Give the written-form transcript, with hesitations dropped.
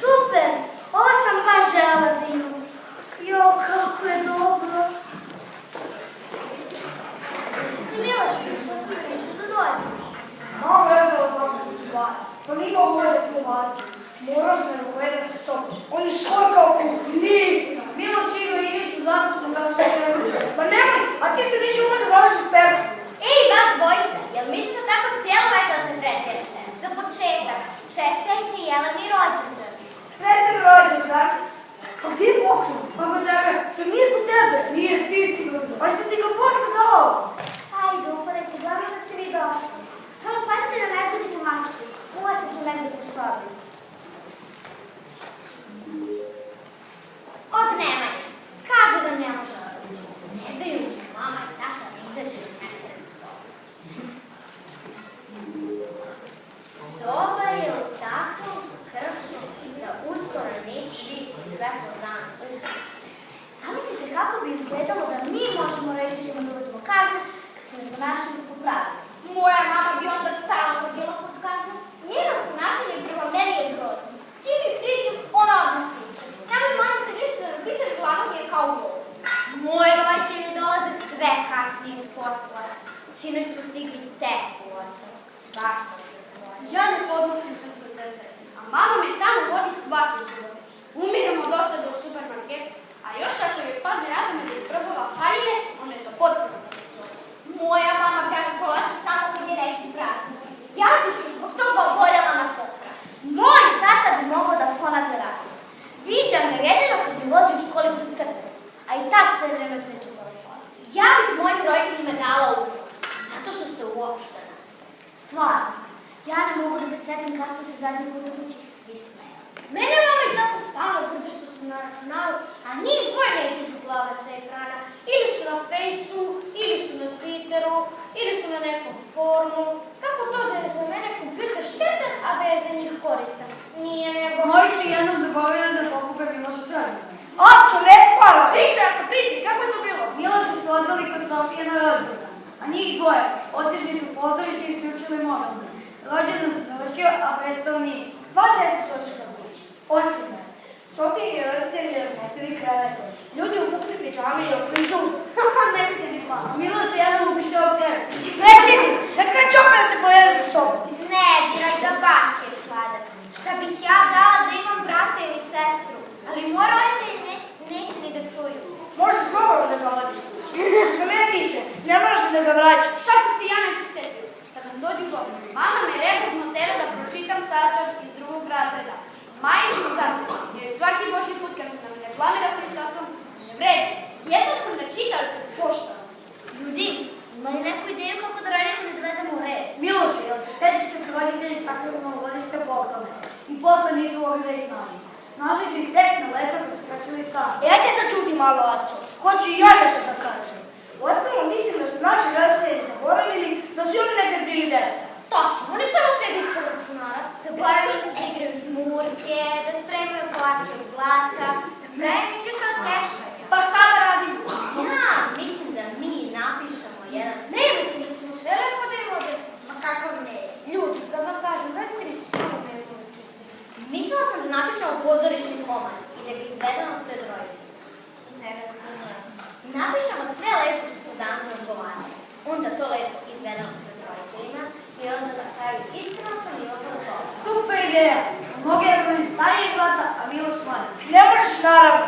Super! Ovo sam baš žela da imam. Jo, kako je dobro. Ti Miloš, šta sam pričaš da dođe? Malo vremena od vam da čuvara. Pa nije mogu da čuvati. Morao sam da povede sa sobom. On je škorkao put. Nisam. Miloš igra igricu, zato smo ga što Pa nemoj, a ti ste više umre da završiš peru. Ej, vas dvojica, jel mislite tako cijelo večer da se pretjerate? Za početak, čestajte Jeleni rođendan. Sretan rođendan. A gdje je poklon? Pa kod tebe. Što nije kod tebe? Nije, ti si ga uzeo. Ali sam ti ga posle dao. Ajde, upadajte, dobro da ste vi došli. Samo pazite da ne zgazite mačku. Uva se tu negdje po sobi. Od Nemanje. Kaže da ne može odreći. Ne daju mi mama i tata da izađe na nesrednu sobu. Soba je u takvom kršu da uskoro neće biti svetlo dana ugleda. Zamislite kako bi izgledalo da mi možemo roditeljima da uvodimo kazne kad se ne ponašamo po pravilu. Moja mama bi onda stalno hodila pod kaznu. Njeno ponašanje prema meni je grozno. Ti mi priđem, ona odmah priđe. Nemoj mama te ništa da me pitaš, glavno mi je kao u ovu. Moji roditelji dolaze sve kasnije iz posla. Sinoć su stigli tek u 8. Baš sam se svoja. Ja ne podnosim sutra centre, a mama me tamo vodi svaku subotu. Umiramo dosada u supermarket, a još ako joj padne na pamet da isprobava haljine, ona je to potpuno da ne stoji. Moja mama pravi kolače samo kad je neki praznik. Ja bih se zbog toga oboljela na popravak. Moj tata bi mogao da ponavlja radi. Viđam ga jedino kad bi vozio u školicu crte, a i tad sve vreme priča u telefonu. Ja bih mojim roditeljima dala upravo, zato što se uopšte nas. Stvarno, ja ne mogu da se setim kad smo se zadnji put u kući svi smejali. Mene mama i tata stalno bude što su na računaru, a njih dvoje ne iđu glave sa ekrana. Ili su na Fejsu, ili su na Twitteru, ili su na nekom forumu. Kako to da je za mene kompjuter štetan, a da je za njih koristan? Nije nego... Moji su jednom zaboravili da pokupe Miloša crvena. Apco, ne spava! Priča, sa priči, kako je to bilo? Miloši su odveli kod Sofije na rođendan, a njih dvoje otišli su u pozorište i isključili mobilne. Rođendan se završio, a predstav nije. Sva djeca su otišla u kući. Osim mene. Sofija i roditelji razmestili krevete. Ljudi upukli pijame i okli zubi. Ne bi te ni pa. Miloš je jednom upišao krevet. Reći mi, ne skreći opet da te pojede sa sobom. Ne, diraj da baš je sladak. Šta bih ja dala da imam brata ili sestru, ali moji roditelji neće ni da čuju. Možeš slobodno da ga vodiš kući. Što se mene tiče, ne moraš da ga vraćaš. Sad sam se ja neću setio. Kad nam dođu gosti, mama me redovno tera da pročitam sastav iz 2. razreda. Majke sad, jer svaki božji put kad nam ne planira se sastav, ne vredi. Jednom sam da čitala pošta. Ljudi, imali neku ideju kako da roditelji dovedemo u red? Miloše, jel se sjećaš kad su roditelji sakrili novogodišnje poklone i posle nisu mogli da ih nađu? Našli su ih tek na leto kad su kačili stan. Ajde sad čuti malo, Aco. Hoću i ja nešto da kažem. Uostalom mislim da su naši roditelji zaboravili da su oni nekad bili deca. Točno, oni samo sebi ispod računara. Zaboravili su da igraju žmurke, da spremaju kolače od blata, da pravi minđuš od trešanja. Pa šta da radimo? Ja mislim da mi napišemo jedan dnevnik koji ćemo sve lepo da im objasnimo. Ma kakav ne? Ljudi, kad vam kažem, roditelji su samo dnevnik učiti. Mislila sam da napišemo pozorišni komad i da ga izvedemo pred roditeljima. Ne razumijemo. Napišemo sve lepo što smo danas razgovarali. Onda to lepo izvedemo pred roditeljima i onda da pravi iskreno sam i opet dobro. Super ideja! Mogu ja da govorim starije brata, a Miloš mlađe. Ne možeš naravno.